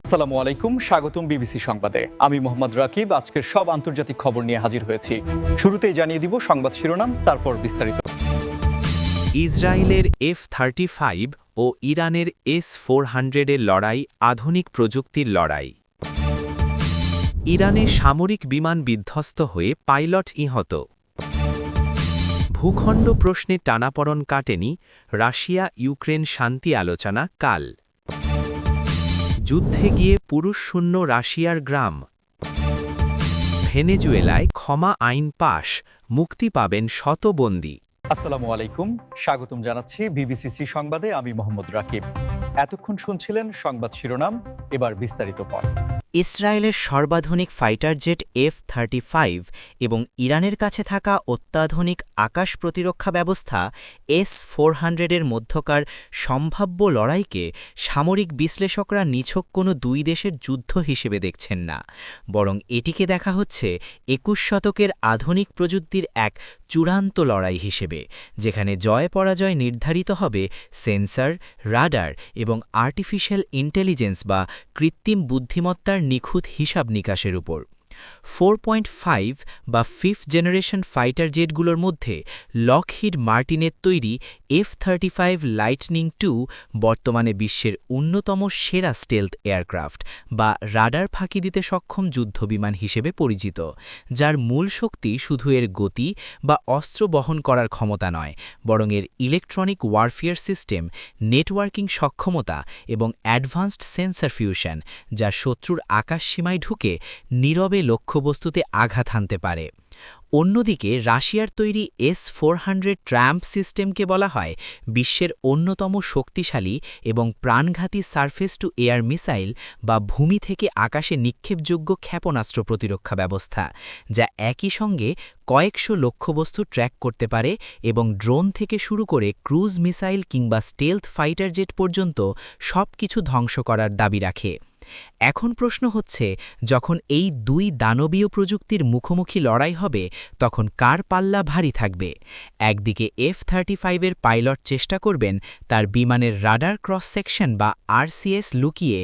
আসসালামু আলাইকুম, স্বাগতম বিবিসি সংবাদে। আমি মোহাম্মদ রাকিব। আজকের সব আন্তর্জাতিক খবর নিয়ে হাজির হয়েছি। শুরুতেই জানিয়ে দিব সংবাদ শিরোনাম, তারপর বিস্তারিত। ইসরায়েলের F-35 ও ইরানের S-400 এর লড়াই আধুনিক প্রযুক্তির লড়াই। ইরানে সামরিক বিমান বিধ্বস্ত হয়ে পাইলট নিহত। ভূখণ্ড প্রশ্নে টানাপড়ন কাটেনি, রাশিয়া ইউক্রেন শান্তি আলোচনা কাল। যুদ্ধে গিয়ে পুরুষশূন্য রাশিয়ার গ্রাম। ভেনেজুয়েলায় ক্ষমা আইন পাশ, মুক্তি পাবেন শত বন্দী। আসসালামু আলাইকুম, স্বাগতম জানাচ্ছি বিবিসি সংবাদে। আমি মোহাম্মদ রাকিব। এতক্ষণ শুনছিলেন সংবাদ শিরোনাম, এবার বিস্তারিত পর। ইসরায়েলের সর্বাধুনিক ফাইটার জেট F-35 এবং ইরানের কাছে থাকা অত্যাধুনিক আকাশ প্রতিরক্ষা ব্যবস্থা S-400 এর মধ্যকার সম্ভাব্য লড়াইকে সামরিক বিশ্লেষকরা নিছক কোনো দুই দেশের যুদ্ধ হিসেবে দেখছেন না, বরং এটিকে দেখা হচ্ছে ২১ শতকের আধুনিক প্রযুক্তির এক চূড়ান্ত লড়াই হিসেবে, যেখানে জয় পরাজয় নির্ধারিত হবে সেন্সর, রাডার এবং আর্টিফিশিয়াল ইন্টেলিজেন্স বা কৃত্রিম বুদ্ধিমত্তার নিখুঁত হিসাব নিকাশের উপর। 4.5 বা 5th জেনারেশন ফাইটার জেটগুলোর মধ্যে লকহিড মার্টিনের তৈরি F-35 লাইটনিং II বর্তমানে বিশ্বের অন্যতম সেরা স্টেলথ এয়ারক্রাফট বা রাডার ফাঁকি দিতে সক্ষম যুদ্ধবিমান হিসেবে পরিচিত, যার মূল শক্তি শুধু এর গতি বা অস্ত্র বহন করার ক্ষমতা নয়, বরং এর ইলেকট্রনিক ওয়ারফেয়ার সিস্টেম, নেটওয়ার্কিং সক্ষমতা এবং অ্যাডভান্সড সেন্সর ফিউশন, যা শত্রুর আকাশসীমায় ঢুকে নীরবে লক্ষ্যবস্তুতে আঘাত হানতে পারে। অন্যদিকে রাশিয়ার তৈরি S-400 ট্র্যাম্প সিস্টেমকে বলা হয় বিশ্বের অন্যতম শক্তিশালী এবং প্রাণঘাতী সারফেস টু এয়ার মিসাইল বা ভূমি থেকে আকাশে নিক্ষেপযোগ্য ক্ষেপণাস্ত্র প্রতিরক্ষা ব্যবস্থা, যা একই সঙ্গে কয়েকশো লক্ষ্যবস্তু ট্র্যাক করতে পারে এবং ড্রোন থেকে শুরু করে ক্রুজ মিসাইল কিংবা স্টেলথ ফাইটার জেট পর্যন্ত সবকিছু ধ্বংস করার দাবি রাখে। এখন প্রশ্ন হচ্ছে, যখন এই দুই দানবীয় প্রযুক্তির মুখোমুখি লড়াই হবে, তখন কার পাল্লা ভারী থাকবে? একদিকে F-35 এর পাইলট চেষ্টা করবেন তার বিমানের রাডার ক্রস সেকশন বা RCS লুকিয়ে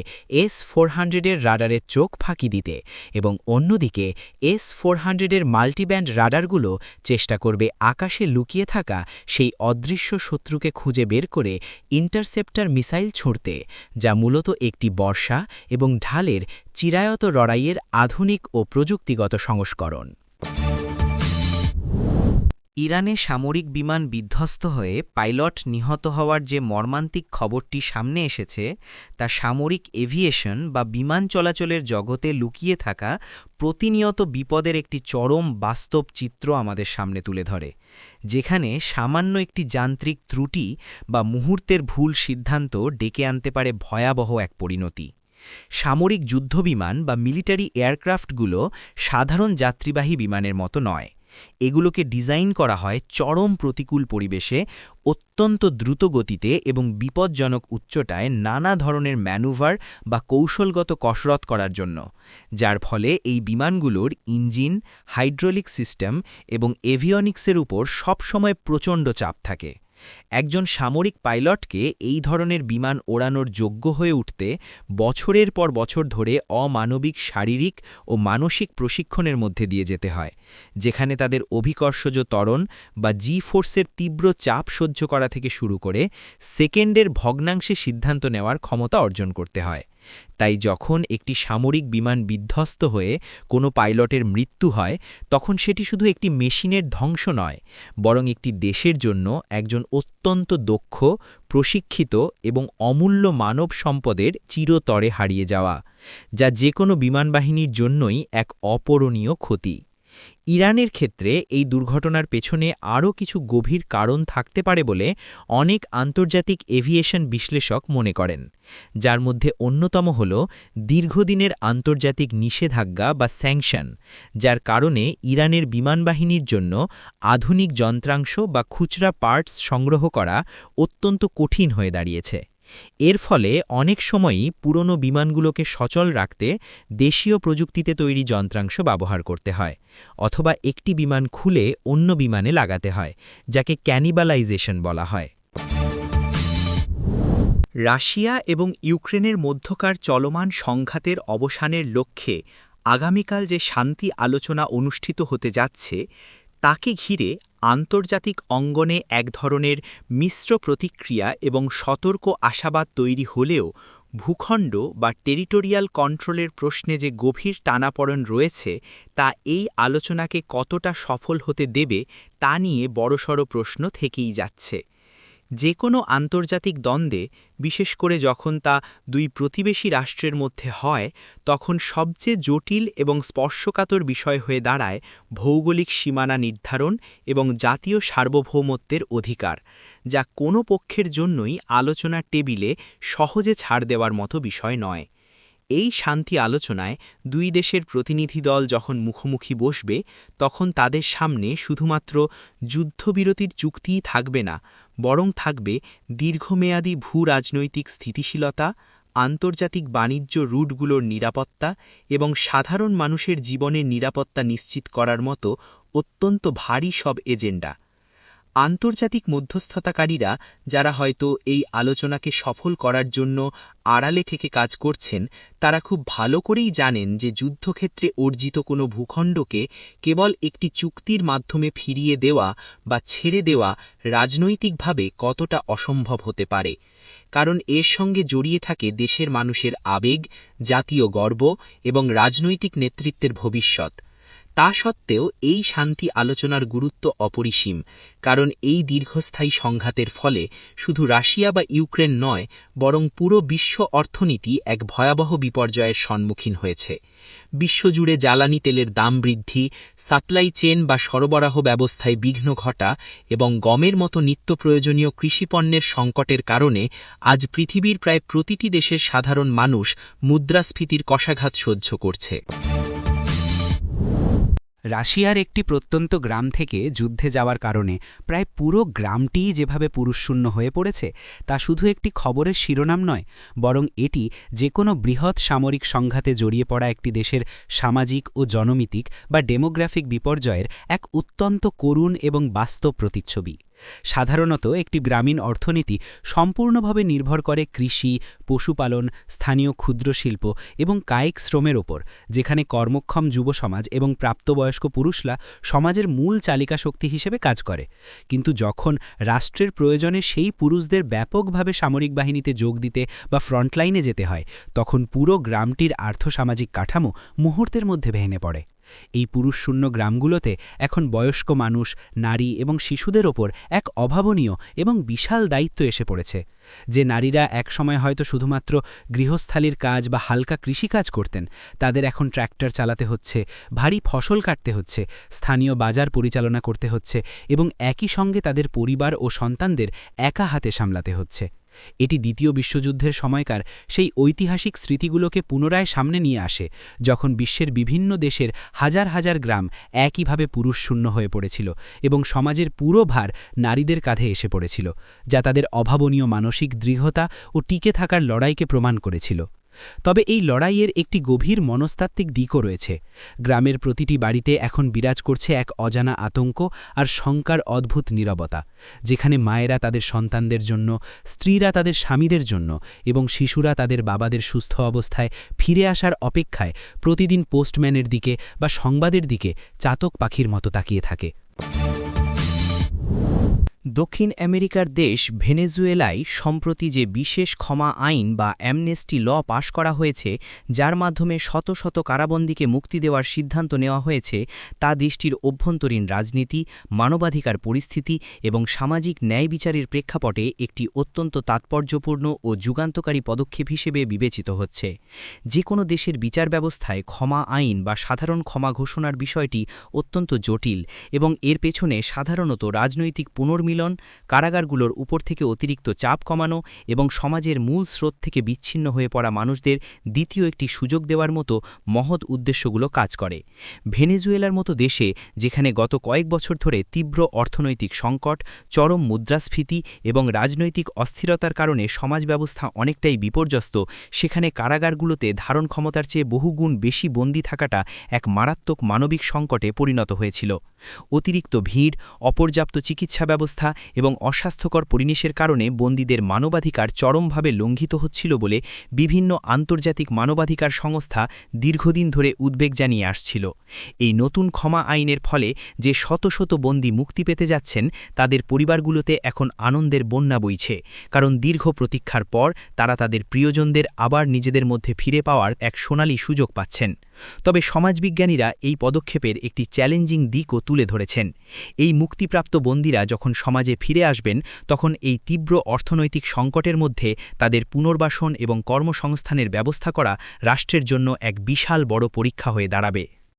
S-400 এর রাডারের চোখ ফাঁকি দিতে, এবং অন্যদিকে S-400 এর মাল্টিব্যান্ড রাডারগুলো চেষ্টা করবে আকাশে লুকিয়ে থাকা সেই অদৃশ্য শত্রুকে খুঁজে বের করে ইন্টারসেপ্টর মিসাইল ছুঁড়তে, যা মূলত একটি বর্ষা এবং ঢালের চিরায়ত লড়াইয়ের আধুনিক ও প্রযুক্তিগত সংস্করণ। ইরানে সামরিক বিমান বিধ্বস্ত হয়ে পাইলট নিহত হওয়ার যে মর্মান্তিক খবরটি সামনে এসেছে, তা সামরিক এভিয়েশন বা বিমান চলাচলের জগতে লুকিয়ে থাকা প্রতিনিয়ত বিপদের একটি চরম বাস্তব চিত্র আমাদের সামনে তুলে ধরে, যেখানে সামান্য একটি যান্ত্রিক ত্রুটি বা মুহূর্তের ভুল সিদ্ধান্ত ডেকে আনতে পারে ভয়াবহ এক পরিণতি। সামরিক যুদ্ধবিমান বা মিলিটারি এয়ারক্রাফটগুলো সাধারণ যাত্রীবাহী বিমানের মতো নয়। এগুলোকে ডিজাইন করা হয় চরম প্রতিকূল পরিবেশে, অত্যন্ত দ্রুত গতিতে এবং বিপজ্জনক উচ্চতায় নানা ধরনের ম্যানুভার বা কৌশলগত কসরত করার জন্য, যার ফলে এই বিমানগুলোর ইঞ্জিন, হাইড্রোলিক সিস্টেম এবং এভিয়নিক্সের উপর সবসময় প্রচণ্ড চাপ থাকে। একজন সামরিক পাইলটকে এই ধরনের বিমান ওড়ানোর যোগ্য হয়ে উঠতে বছরের পর বছর ধরে অমানবিক শারীরিক ও মানসিক প্রশিক্ষণের মধ্যে দিয়ে যেতে হয়, যেখানে তাদের অভিকর্ষজ ত্বরণ বা জি-ফোর্সের তীব্র চাপ সহ্য করা থেকে শুরু করে সেকেন্ডের ভগ্নাংশে সিদ্ধান্ত নেওয়ার ক্ষমতা অর্জন করতে হয়। তাই যখন একটি সামরিক বিমান বিধ্বস্ত হয়ে কোনো পাইলটের মৃত্যু হয়, তখন সেটি শুধু একটি মেশিনের ধ্বংস নয়, বরং একটি দেশের জন্য একজন অত্যন্ত দক্ষ, প্রশিক্ষিত এবং অমূল্য মানব সম্পদের চিরতরে হারিয়ে যাওয়া, যা যে কোনো বিমানবাহিনীর জন্যই এক অপূরণীয় ক্ষতি। ইরানের ক্ষেত্রে এই দুর্ঘটনার পেছনে আরও কিছু গভীর কারণ থাকতে পারে বলে অনেক আন্তর্জাতিক এভিয়েশন বিশ্লেষক মনে করেন, যার মধ্যে অন্যতম হল দীর্ঘদিনের আন্তর্জাতিক নিষেধাজ্ঞা বা স্যাংশন, যার কারণে ইরানের বিমানবাহিনীর জন্য আধুনিক যন্ত্রাংশ বা খুচরা পার্টস সংগ্রহ করা অত্যন্ত কঠিন হয়ে দাঁড়িয়েছে। এর ফলে অনেক সময়ই পুরনো বিমানগুলোকে সচল রাখতে দেশীয় প্রযুক্তিতে তৈরি যন্ত্রাংশ ব্যবহার করতে হয়, অথবা একটি বিমান খুলে অন্য বিমানে লাগাতে হয়, যাকে ক্যানিবালাইজেশন বলা হয়। রাশিয়া এবং ইউক্রেনের মধ্যকার চলমান সংঘাতের অবসানের লক্ষ্যে আগামীকাল যে শান্তি আলোচনা অনুষ্ঠিত হতে যাচ্ছে তাকে ঘিরে আন্তর্জাতিক অঙ্গনে এক ধরনের মিশ্র প্রতিক্রিয়া এবং সতর্ক আশাবাদ তৈরি হলেও ভূখণ্ড বা টেরিটোরিয়াল কন্ট্রোলের প্রশ্নে যে গভীর টানাপড়েন রয়েছে তা এই আলোচনাকে কতটা সফল হতে দেবে তা নিয়ে বড়সড় প্রশ্ন থেকেই যাচ্ছে। যে কোনো আন্তর্জাতিক দ্বন্দ্বে, বিশেষ করে যখন তা দুই প্রতিবেশী রাষ্ট্রের মধ্যে হয়, তখন সবচেয়ে জটিল এবং স্পর্শকাতর বিষয় হয়ে দাঁড়ায় ভৌগোলিক সীমানা নির্ধারণ এবং জাতীয় সার্বভৌমত্বের অধিকার, যা কোনো পক্ষের জন্যই আলোচনার টেবিলে সহজে ছাড় দেওয়ার মতো বিষয় নয়। এই শান্তি আলোচনায় দুই দেশের প্রতিনিধি দল যখন মুখোমুখি বসবে, তখন তাদের সামনে শুধুমাত্র যুদ্ধবিরতির চুক্তিই থাকবে না, বরং থাকবে দীর্ঘমেয়াদী ভূ-রাজনৈতিক স্থিতিশীলতা, আন্তর্জাতিক বাণিজ্য রুটগুলোর নিরাপত্তা এবং সাধারণ মানুষের জীবনের নিরাপত্তা নিশ্চিত করার মতো অত্যন্ত ভারী সব এজেন্ডা। আন্তর্জাতিক মধ্যস্থতাকারীরা, যারা হয়তো এই আলোচনাকে সফল করার জন্য আড়ালে থেকে কাজ করছেন, তারা খুব ভালো করেই জানেন যে যুদ্ধক্ষেত্রে অর্জিত কোনো ভূখণ্ডকে কেবল একটি চুক্তির মাধ্যমে ফিরিয়ে দেওয়া বা ছেড়ে দেওয়া রাজনৈতিকভাবে কতটা অসম্ভব হতে পারে, কারণ এর সঙ্গে জড়িয়ে থাকে দেশের মানুষের আবেগ, জাতীয় গর্ব এবং রাজনৈতিক নেতৃত্বের ভবিষ্যৎ। তা সত্ত্বেও এই শান্তি আলোচনার গুরুত্ব অপরিসীম, কারণ এই দীর্ঘস্থায়ী সংঘাতের ফলে শুধু রাশিয়া বা ইউক্রেন নয়, বরং পুরো বিশ্ব অর্থনীতি এক ভয়াবহ বিপর্যয়ের সম্মুখীন হয়েছে। বিশ্বজুড়ে জ্বালানি তেলের দাম বৃদ্ধি, সাপ্লাই চেন বা সরবরাহ ব্যবস্থায় বিঘ্ন ঘটা এবং গমের মতো নিত্য প্রয়োজনীয় কৃষিপণ্যের সংকটের কারণে আজ পৃথিবীর প্রায় প্রতিটি দেশের সাধারণ মানুষ মুদ্রাস্ফীতির কষাঘাত সহ্য করছে। রাশিয়ার একটি প্রত্যন্ত গ্রাম থেকে যুদ্ধে যাওয়ার কারণে প্রায় পুরো গ্রামটিই যেভাবে পুরুষশূন্য হয়ে পড়েছে, তা শুধু একটি খবরের শিরোনাম নয়, বরং এটি যে কোনো বৃহৎ সামরিক সংঘাতে জড়িয়ে পড়া একটি দেশের সামাজিক ও জনমিতিক বা ডেমোগ্রাফিক বিপর্যয়ের এক অত্যন্ত করুণ এবং বাস্তব প্রতিচ্ছবি। সাধারণত একটি গ্রামীণ অর্থনীতি সম্পূর্ণভাবে নির্ভর করে কৃষি, পশুপালন, স্থানীয় ক্ষুদ্র শিল্প এবং কায়িক শ্রমের ওপর, যেখানে কর্মক্ষম যুব সমাজ এবং প্রাপ্তবয়স্ক পুরুষরা সমাজের মূল চালিকা শক্তি হিসেবে কাজ করে। কিন্তু যখন রাষ্ট্রের প্রয়োজনে সেই পুরুষদের ব্যাপকভাবে সামরিক বাহিনীতে যোগ দিতে বা ফ্রন্টলাইনে যেতে হয়, তখন পুরো গ্রামটির আর্থসামাজিক কাঠামো মুহূর্তের মধ্যে ভেঙে পড়ে। এই পুরুষশূন্য গ্রামগুলোতে এখন বয়স্ক মানুষ, নারী এবং শিশুদের ওপর এক অভাবনীয় এবং বিশাল দায়িত্ব এসে পড়েছে। যে নারীরা একসময় হয়তো শুধুমাত্র গৃহস্থালির কাজ বা হালকা কৃষিকাজ করতেন, তাদের এখন ট্র্যাক্টর চালাতে হচ্ছে, ভারী ফসল কাটতে হচ্ছে, স্থানীয় বাজার পরিচালনা করতে হচ্ছে এবং একই সঙ্গে তাদের পরিবার ও সন্তানদের একা হাতে সামলাতে হচ্ছে। এটি দ্বিতীয় বিশ্বযুদ্ধের সময়কার সেই ঐতিহাসিক স্মৃতিগুলোকে পুনরায় সামনে নিয়ে আসে, যখন বিশ্বের বিভিন্ন দেশের হাজার হাজার গ্রাম একইভাবে পুরুষশূন্য হয়ে পড়েছিল এবং সমাজের পুরো ভার নারীদের কাঁধে এসে পড়েছিল, যা তাদের অভাবনীয় মানসিক দৃঢ়তা ও টিকে থাকার লড়াইকে প্রমাণ করেছিল। তবে এই লড়াইয়ের একটি গভীর মনস্তাত্ত্বিক দিকও রয়েছে। গ্রামের প্রতিটি বাড়িতে এখন বিরাজ করছে এক অজানা আতঙ্ক আর শঙ্কার অদ্ভুত নীরবতা, যেখানে মায়েরা তাদের সন্তানদের জন্য, স্ত্রীরা তাদের স্বামীদের জন্য এবং শিশুরা তাদের বাবাদের সুস্থ অবস্থায় ফিরে আসার অপেক্ষায় প্রতিদিন পোস্টম্যানের দিকে বা সংবাদের দিকে চাতক পাখির মতো তাকিয়ে থাকে। দক্ষিণ আমেরিকার দেশ ভেনেজুয়েলায় সম্প্রতি যে বিশেষ ক্ষমা আইন বা অ্যামনেস্টি ল পাশ করা হয়েছে, যার মাধ্যমে শত শত কারাবন্দীকে মুক্তি দেওয়ার সিদ্ধান্ত নেওয়া হয়েছে, তা দেশটির অভ্যন্তরীণ রাজনীতি, মানবাধিকার পরিস্থিতি এবং সামাজিক ন্যায় বিচারের প্রেক্ষাপটে একটি অত্যন্ত তাৎপর্যপূর্ণ ও যুগান্তকারী পদক্ষেপ হিসেবে বিবেচিত হচ্ছে। যে কোনো দেশের বিচার ব্যবস্থায় ক্ষমা আইন বা সাধারণ ক্ষমা ঘোষণার বিষয়টি অত্যন্ত জটিল এবং এর পেছনে সাধারণত রাজনৈতিক পুনর্মিলন, কারাগারগুলোর উপর থেকে অতিরিক্ত চাপ কমানো এবং সমাজের মূল স্রোত থেকে বিচ্ছিন্ন হয়ে পড়া মানুষদের দ্বিতীয় একটি সুযোগ দেওয়ার মতো মহৎ উদ্দেশ্যগুলো কাজ করে। ভেনেজুয়েলার মতো দেশে, যেখানে গত কয়েক বছর ধরে তীব্র অর্থনৈতিক সংকট, চরম মুদ্রাস্ফীতি এবং রাজনৈতিক অস্থিরতার কারণে সমাজ ব্যবস্থা অনেকটাই বিপর্যস্ত, সেখানে কারাগারগুলোতে ধারণ ক্ষমতার চেয়ে বহুগুণ বেশি বন্দী থাকাটা এক মারাত্মক মানবিক সংকটে পরিণত হয়েছিল। অতিরিক্ত ভিড়, অপর্যাপ্ত চিকিৎসা ব্যবস্থা মিথ্যা এবং অস্বাস্থ্যকর পরিবেশের কারণে বন্দীদের মানবাধিকার চরমভাবে লঙ্ঘিত হচ্ছিল বলে বিভিন্ন আন্তর্জাতিক মানবাধিকার সংস্থা দীর্ঘদিন ধরে উদ্বেগ জানিয়ে আসছিল। এই নতুন ক্ষমা আইনের ফলে যে শত শত বন্দী মুক্তি পেতে যাচ্ছেন তাদের পরিবারগুলোতে এখন আনন্দের বন্যা বইছে, কারণ দীর্ঘ প্রতীক্ষার পর তারা তাদের প্রিয়জনদের আবার নিজেদের মধ্যে ফিরে পাওয়ার এক সোনালী সুযোগ পাচ্ছেন। তবে সমাজবিজ্ঞানীরা এই পদক্ষেপের একটি চ্যালেঞ্জিং দিকও তুলে ধরেছেন। এই মুক্তিপ্রাপ্ত বন্দীরা যখন সমাজে ফিরে আসবেন তখন এই তীব্র অর্থনৈতিক সংকটের মধ্যে তাদের পুনর্বাসন এবং কর্মসংস্থানের ব্যবস্থা করা রাষ্ট্রের জন্য এক বিশাল বড় পরীক্ষা হয়ে দাঁড়াবে।